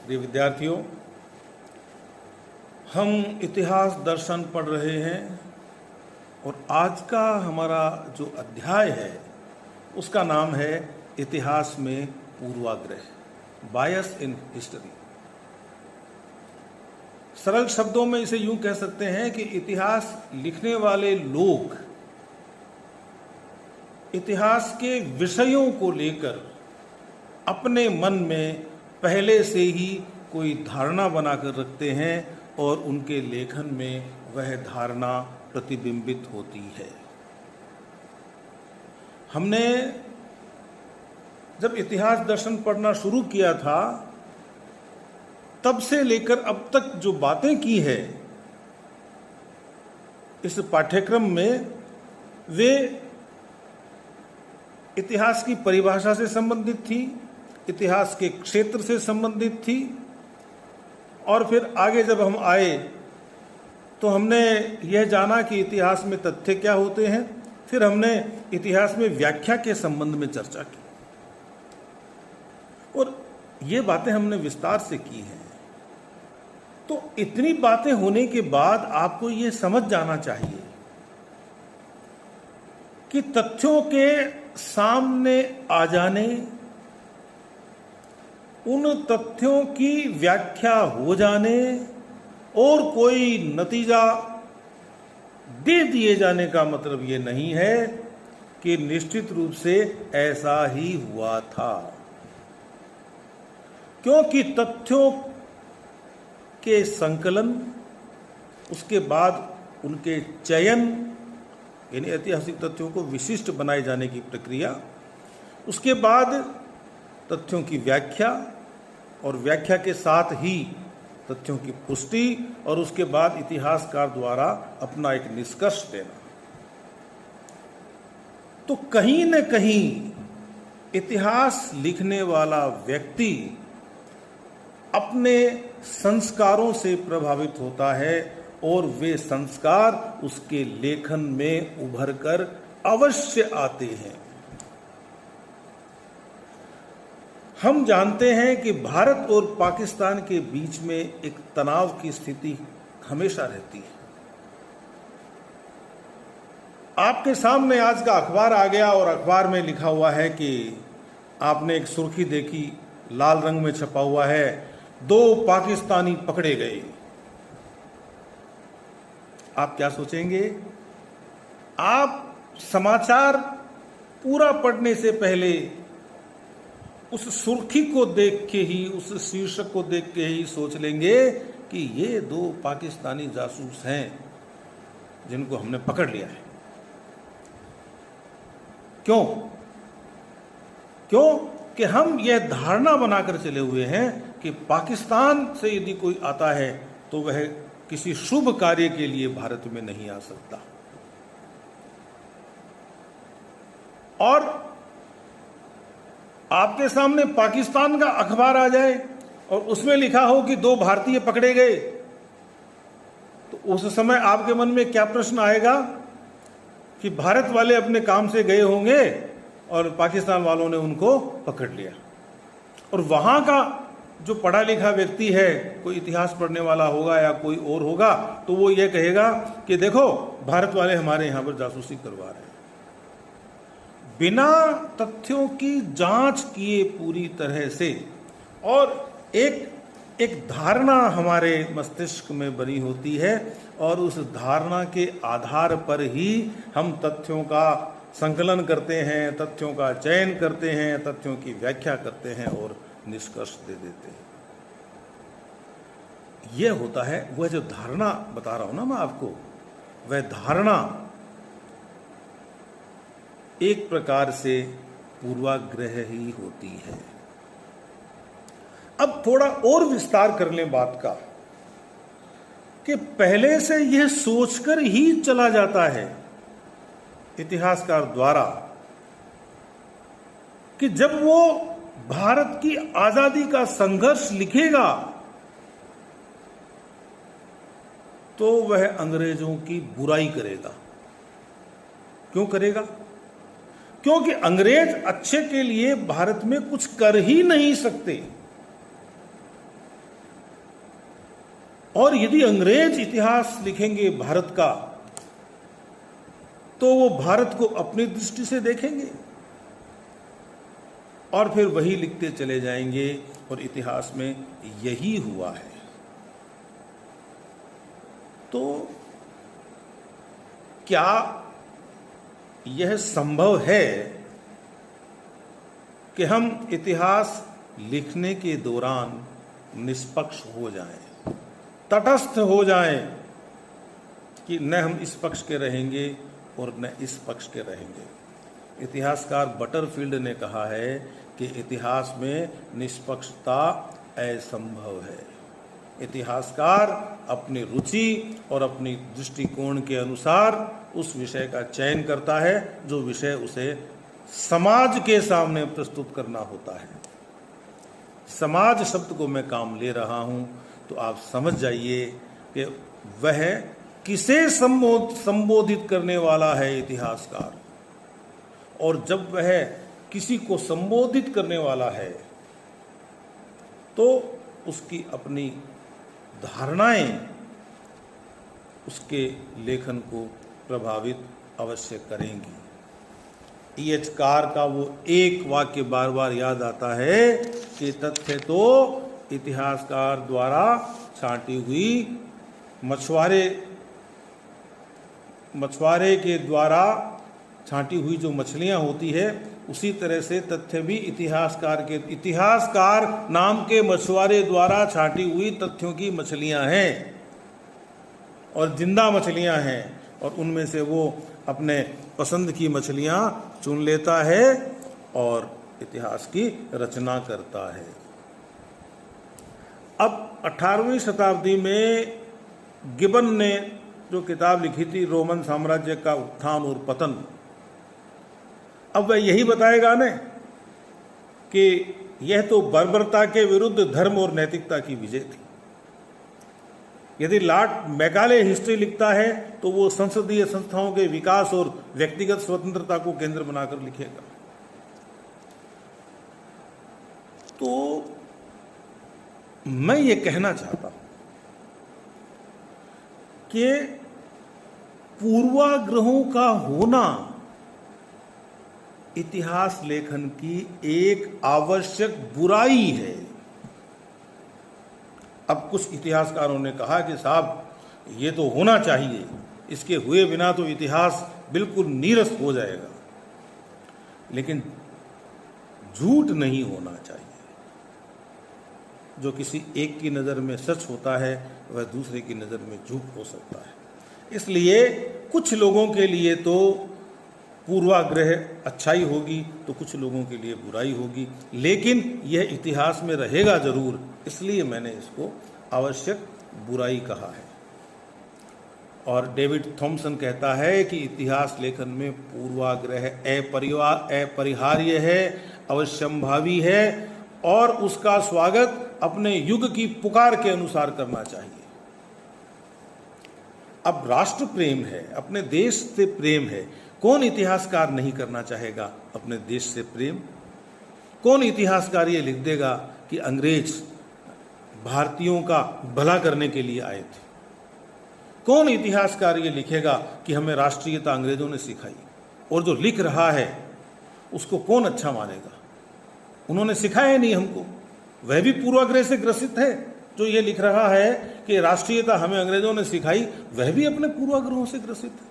प्रिय विद्यार्थियों, हम इतिहास दर्शन पढ़ रहे हैं और आज का हमारा जो अध्याय है उसका नाम है इतिहास में पूर्वाग्रह, बायस इन हिस्ट्री। सरल शब्दों में इसे यूं कह सकते हैं कि इतिहास लिखने वाले लोग इतिहास के विषयों को लेकर अपने मन में पहले से ही कोई धारणा बनाकर रखते हैं और उनके लेखन में वह धारणा प्रतिबिंबित होती है। हमने जब इतिहास दर्शन पढ़ना शुरू किया था तब से लेकर अब तक जो बातें की है इस पाठ्यक्रम में, वे इतिहास की परिभाषा से संबंधित थी, इतिहास के क्षेत्र से संबंधित थी। और फिर आगे जब हम आए तो हमने यह जाना कि इतिहास में तथ्य क्या होते हैं। फिर हमने इतिहास में व्याख्या के संबंध में चर्चा की और ये बातें हमने विस्तार से की हैं। तो इतनी बातें होने के बाद आपको ये समझ जाना चाहिए कि तथ्यों के सामने आ जाने, उन तथ्यों की व्याख्या हो जाने और कोई नतीजा दे दिए जाने का मतलब ये नहीं है कि निश्चित रूप से ऐसा ही हुआ था, क्योंकि तथ्यों के संकलन, उसके बाद उनके चयन यानी ऐतिहासिक तथ्यों को विशिष्ट बनाए जाने की प्रक्रिया, उसके बाद तथ्यों की व्याख्या और व्याख्या के साथ ही तथ्यों की पुष्टि और उसके बाद इतिहासकार द्वारा अपना एक निष्कर्ष देना। तो कहीं न कहीं इतिहास लिखने वाला व्यक्ति अपने संस्कारों से प्रभावित होता है और वे संस्कार उसके लेखन में उभर कर अवश्य आते हैं। हम जानते हैं कि भारत और पाकिस्तान के बीच में एक तनाव की स्थिति हमेशा रहती है। आपके सामने आज का अखबार आ गया और अखबार में लिखा हुआ है कि आपने एक सुर्खी देखी, लाल रंग में छपा हुआ है, 2 पाकिस्तानी पकड़े गए। आप क्या सोचेंगे? आप समाचार पूरा पढ़ने से पहले उस सुर्खी को देख के ही, उस शीर्षक को देख के ही सोच लेंगे कि ये 2 पाकिस्तानी जासूस हैं जिनको हमने पकड़ लिया है। क्यों? कि हम यह धारणा बनाकर चले हुए हैं कि पाकिस्तान से यदि कोई आता है तो वह किसी शुभ कार्य के लिए भारत में नहीं आ सकता। और आपके सामने पाकिस्तान का अखबार आ जाए और उसमें लिखा हो कि 2 भारतीय पकड़े गए, तो उस समय आपके मन में क्या प्रश्न आएगा कि भारत वाले अपने काम से गए होंगे और पाकिस्तान वालों ने उनको पकड़ लिया। और वहां का जो पढ़ा लिखा व्यक्ति है, कोई इतिहास पढ़ने वाला होगा या कोई और होगा, तो वो ये कहेगा कि देखो भारत वाले हमारे यहां पर जासूसी करवा रहे हैं। बिना तथ्यों की जांच किए पूरी तरह से, और एक धारणा हमारे मस्तिष्क में बनी होती है और उस धारणा के आधार पर ही हम तथ्यों का संकलन करते हैं, तथ्यों का चयन करते हैं, तथ्यों की व्याख्या करते हैं और निष्कर्ष दे देते हैं। यह होता है वह जो धारणा बता रहा हूं ना मैं आपको, वह धारणा एक प्रकार से पूर्वाग्रह ही होती है। अब थोड़ा और विस्तार कर लें बात का कि पहले से यह सोचकर ही चला जाता है इतिहासकार द्वारा कि जब वो भारत की आजादी का संघर्ष लिखेगा तो वह अंग्रेजों की बुराई करेगा। क्यों करेगा? क्योंकि अंग्रेज अच्छे के लिए भारत में कुछ कर ही नहीं सकते। और यदि अंग्रेज इतिहास लिखेंगे भारत का, तो वो भारत को अपनी दृष्टि से देखेंगे और फिर वही लिखते चले जाएंगे, और इतिहास में यही हुआ है। तो क्या यह संभव है कि हम इतिहास लिखने के दौरान निष्पक्ष हो जाएं, तटस्थ हो जाएं, कि न हम इस पक्ष के रहेंगे और न इस पक्ष के रहेंगे? इतिहासकार बटरफील्ड ने कहा है कि इतिहास में निष्पक्षता असंभव है। इतिहासकार अपनी रुचि और अपनी दृष्टिकोण के अनुसार उस विषय का चयन करता है जो विषय उसे समाज के सामने प्रस्तुत करना होता है। समाज शब्द को मैं काम ले रहा हूं तो आप समझ जाइए कि वह किसे संबोधित करने वाला है इतिहासकार, और जब वह किसी को संबोधित करने वाला है तो उसकी अपनी धारणाएं उसके लेखन को प्रभावित अवश्य करेंगी। E.H. कार का वो एक वाक्य बार बार याद आता है कि तथ्य तो इतिहासकार द्वारा छांटी हुई मछुआरे के द्वारा छांटी हुई जो मछलियां होती है, उसी तरह से तथ्य भी इतिहासकार नाम के मछुआरे द्वारा छांटी हुई तथ्यों की मछलियां हैं, और जिंदा मछलियां हैं, और उनमें से वो अपने पसंद की मछलियां चुन लेता है और इतिहास की रचना करता है। अब 18वीं शताब्दी में गिबन ने जो किताब लिखी थी रोमन साम्राज्य का उत्थान और पतन, अब वह यही बताएगा न कि यह तो बर्बरता के विरुद्ध धर्म और नैतिकता की विजय थी। यदि लॉर्ड मैकाले हिस्ट्री लिखता है तो वो संसदीय संस्थाओं के विकास और व्यक्तिगत स्वतंत्रता को केंद्र बनाकर लिखेगा। तो मैं ये कहना चाहता हूं कि पूर्वाग्रहों का होना इतिहास लेखन की एक आवश्यक बुराई है। अब कुछ इतिहासकारों ने कहा कि साहब ये तो होना चाहिए, इसके हुए बिना तो इतिहास बिल्कुल नीरस हो जाएगा, लेकिन झूठ नहीं होना चाहिए। जो किसी एक की नज़र में सच होता है वह दूसरे की नज़र में झूठ हो सकता है। इसलिए कुछ लोगों के लिए तो पूर्वाग्रह अच्छाई होगी तो कुछ लोगों के लिए बुराई होगी, लेकिन यह इतिहास में रहेगा जरूर, इसलिए मैंने इसको आवश्यक बुराई कहा है। और डेविड थॉमसन कहता है कि इतिहास लेखन में पूर्वाग्रह अपरिहार्य है, अवश्यंभावी है, और उसका स्वागत अपने युग की पुकार के अनुसार करना चाहिए। अब राष्ट्र प्रेम है, अपने देश से प्रेम है, कौन इतिहासकार नहीं करना चाहेगा अपने देश से प्रेम? कौन इतिहासकार ये लिख देगा कि अंग्रेज भारतीयों का भला करने के लिए आए थे? कौन इतिहासकार ये लिखेगा कि हमें राष्ट्रीयता अंग्रेजों ने सिखाई? और जो लिख रहा है उसको कौन अच्छा मानेगा? उन्होंने सिखाया नहीं हमको, वह भी पूर्वाग्रह से ग्रसित है। जो ये लिख रहा है कि राष्ट्रीयता हमें अंग्रेजों ने सिखाई, वह भी अपने पूर्वाग्रहों से ग्रसित है।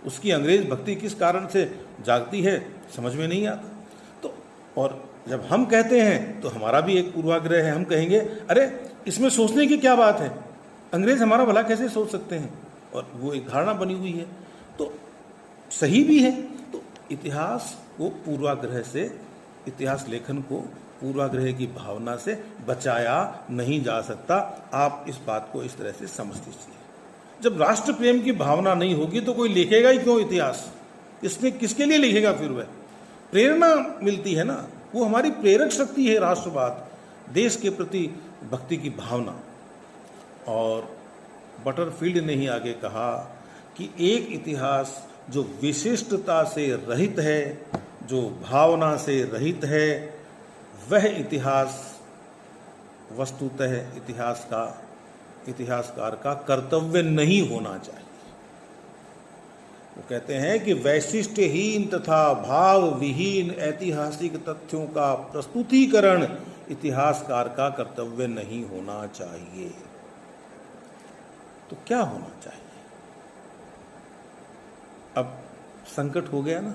उसकी अंग्रेज भक्ति किस कारण से जागती है समझ में नहीं आता। तो और जब हम कहते हैं तो हमारा भी एक पूर्वाग्रह है, हम कहेंगे अरे इसमें सोचने की क्या बात है, अंग्रेज हमारा भला कैसे सोच सकते हैं, और वो एक धारणा बनी हुई है। तो सही भी है। तो इतिहास को पूर्वाग्रह से, इतिहास लेखन को पूर्वाग्रह की भावना से बचाया नहीं जा सकता। आप इस बात को इस तरह से समझ लीजिए। जब राष्ट्र प्रेम की भावना नहीं होगी तो कोई लिखेगा ही क्यों इतिहास? इसमें किसके लिए लिखेगा फिर? वह प्रेरणा मिलती है ना, वो हमारी प्रेरक शक्ति है राष्ट्रवाद, देश के प्रति भक्ति की भावना। और बटरफील्ड ने ही आगे कहा कि एक इतिहास जो विशिष्टता से रहित है, जो भावना से रहित है, वह इतिहास वस्तुतः इतिहास का इतिहासकार का कर्तव्य नहीं होना चाहिए। वो कहते हैं कि वैशिष्ट्यहीन तथा भाव विहीन ऐतिहासिक तथ्यों का प्रस्तुतिकरण इतिहासकार का कर्तव्य नहीं होना चाहिए। तो क्या होना चाहिए? अब संकट हो गया ना।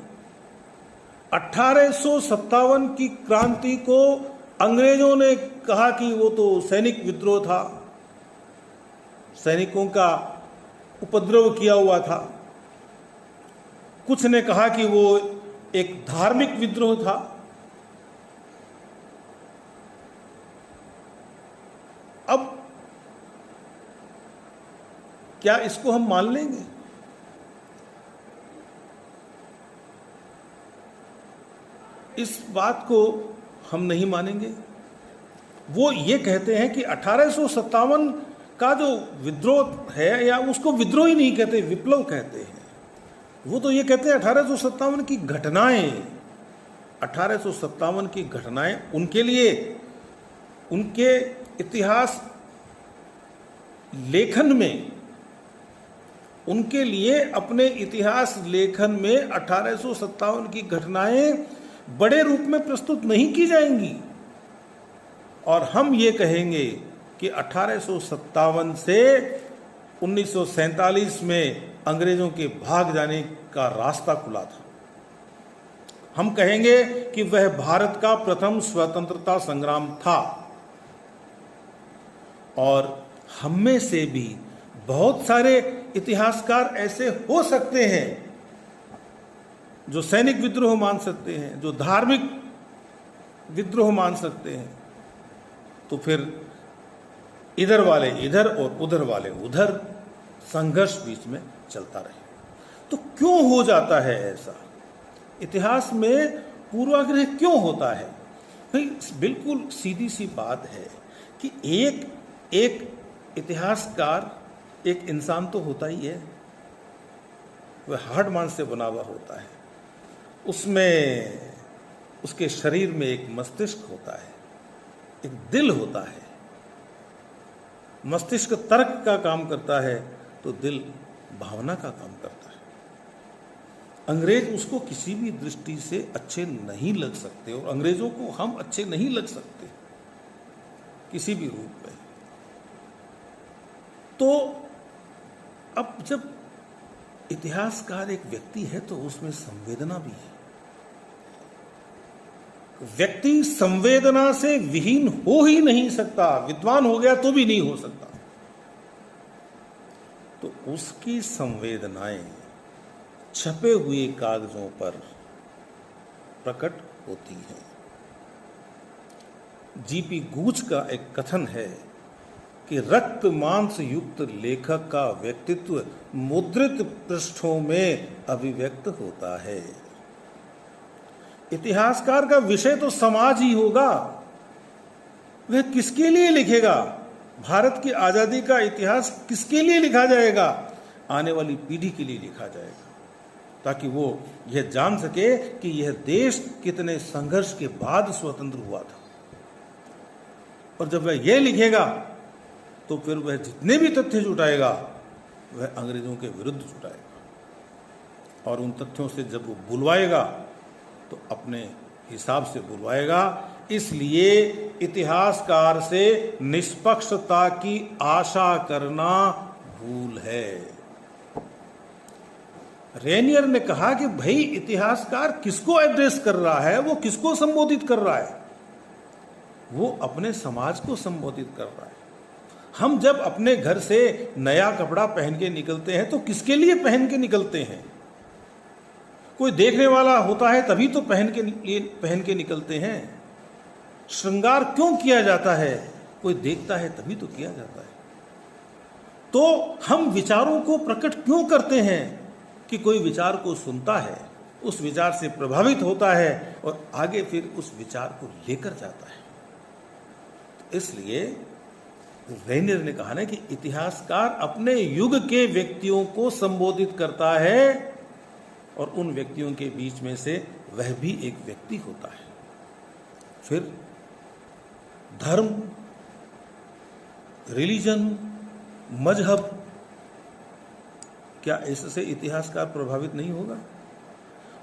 1857 की क्रांति को अंग्रेजों ने कहा कि वो तो सैनिक विद्रोह था, सैनिकों का उपद्रव किया हुआ था। कुछ ने कहा कि वो एक धार्मिक विद्रोह था। अब क्या इसको हम मान लेंगे? इस बात को हम नहीं मानेंगे। वो ये कहते हैं कि 1857 का जो विद्रोह है, या उसको विद्रोह ही नहीं कहते, विप्लव कहते हैं। वो तो ये कहते हैं 1857 की घटनाएं, 1857 की घटनाएं उनके लिए, उनके इतिहास लेखन में, उनके लिए अपने इतिहास लेखन में 1857 की घटनाएं बड़े रूप में प्रस्तुत नहीं की जाएंगी। और हम ये कहेंगे कि 1857 से 1947 में अंग्रेजों के भाग जाने का रास्ता खुला था। हम कहेंगे कि वह भारत का प्रथम स्वतंत्रता संग्राम था। और हम में से भी बहुत सारे इतिहासकार ऐसे हो सकते हैं जो सैनिक विद्रोह मान सकते हैं, जो धार्मिक विद्रोह मान सकते हैं। तो फिर इधर वाले इधर और उधर वाले उधर, संघर्ष बीच में चलता रहे। तो क्यों हो जाता है ऐसा? इतिहास में पूर्वाग्रह क्यों होता है? भाई बिल्कुल सीधी सी बात है कि एक इतिहासकार एक इंसान तो होता ही है। वह हाड़ मांस से बना हुआ होता है। उसमें, उसके शरीर में एक मस्तिष्क होता है, एक दिल होता है। मस्तिष्क तर्क का काम करता है तो दिल भावना का काम करता है। अंग्रेज उसको किसी भी दृष्टि से अच्छे नहीं लग सकते, और अंग्रेजों को हम अच्छे नहीं लग सकते किसी भी रूप में। तो अब जब इतिहासकार एक व्यक्ति है तो उसमें संवेदना भी है। व्यक्ति संवेदना से विहीन हो ही नहीं सकता। विद्वान हो गया तो भी नहीं हो सकता। तो उसकी संवेदनाएं छपे हुए कागजों पर प्रकट होती हैं। जीपी गूच का एक कथन है कि रक्त मांस युक्त लेखक का व्यक्तित्व मुद्रित पृष्ठों में अभिव्यक्त होता है। इतिहासकार का विषय तो समाज ही होगा। वह किसके लिए लिखेगा? भारत की आजादी का इतिहास किसके लिए लिखा जाएगा? आने वाली पीढ़ी के लिए लिखा जाएगा, ताकि वो यह जान सके कि यह देश कितने संघर्ष के बाद स्वतंत्र हुआ था। और जब वह यह लिखेगा तो फिर वह जितने भी तथ्य जुटाएगा वह अंग्रेजों के विरुद्ध जुटाएगा। और उन तथ्यों से जब वो बुलवाएगा तो अपने हिसाब से बुलवाएगा। इसलिए इतिहासकार से निष्पक्षता की आशा करना भूल है। रेनियर ने कहा कि भाई इतिहासकार किसको एड्रेस कर रहा है, वो किसको संबोधित कर रहा है? वो अपने समाज को संबोधित कर रहा है। हम जब अपने घर से नया कपड़ा पहन के निकलते हैं तो किसके लिए पहन के निकलते हैं? कोई देखने वाला होता है तभी तो पहन के निकलते हैं। श्रृंगार क्यों किया जाता है? कोई देखता है तभी तो किया जाता है। तो हम विचारों को प्रकट क्यों करते हैं? कि कोई विचार को सुनता है, उस विचार से प्रभावित होता है और आगे फिर उस विचार को लेकर जाता है। इसलिए रेनियर ने कहा ना कि इतिहासकार अपने युग के व्यक्तियों को संबोधित करता है और उन व्यक्तियों के बीच में से वह भी एक व्यक्ति होता है। फिर धर्म, रिलीजन, मजहब, क्या इससे इतिहासकार प्रभावित नहीं होगा?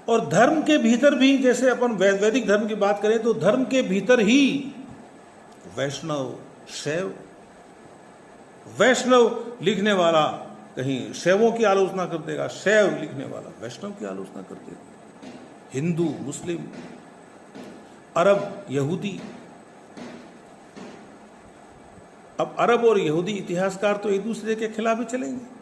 और धर्म के भीतर भी, जैसे अपन वैदिक धर्म की बात करें तो धर्म के भीतर ही वैष्णव, शैव, वैष्णव लिखने वाला कहीं शैवों की आलोचना कर देगा, शैव लिखने वाला वैष्णव की आलोचना कर देगा, हिंदू, मुस्लिम, अरब, यहूदी। अब अरब और यहूदी इतिहासकार तो एक दूसरे के खिलाफ ही चलेंगे।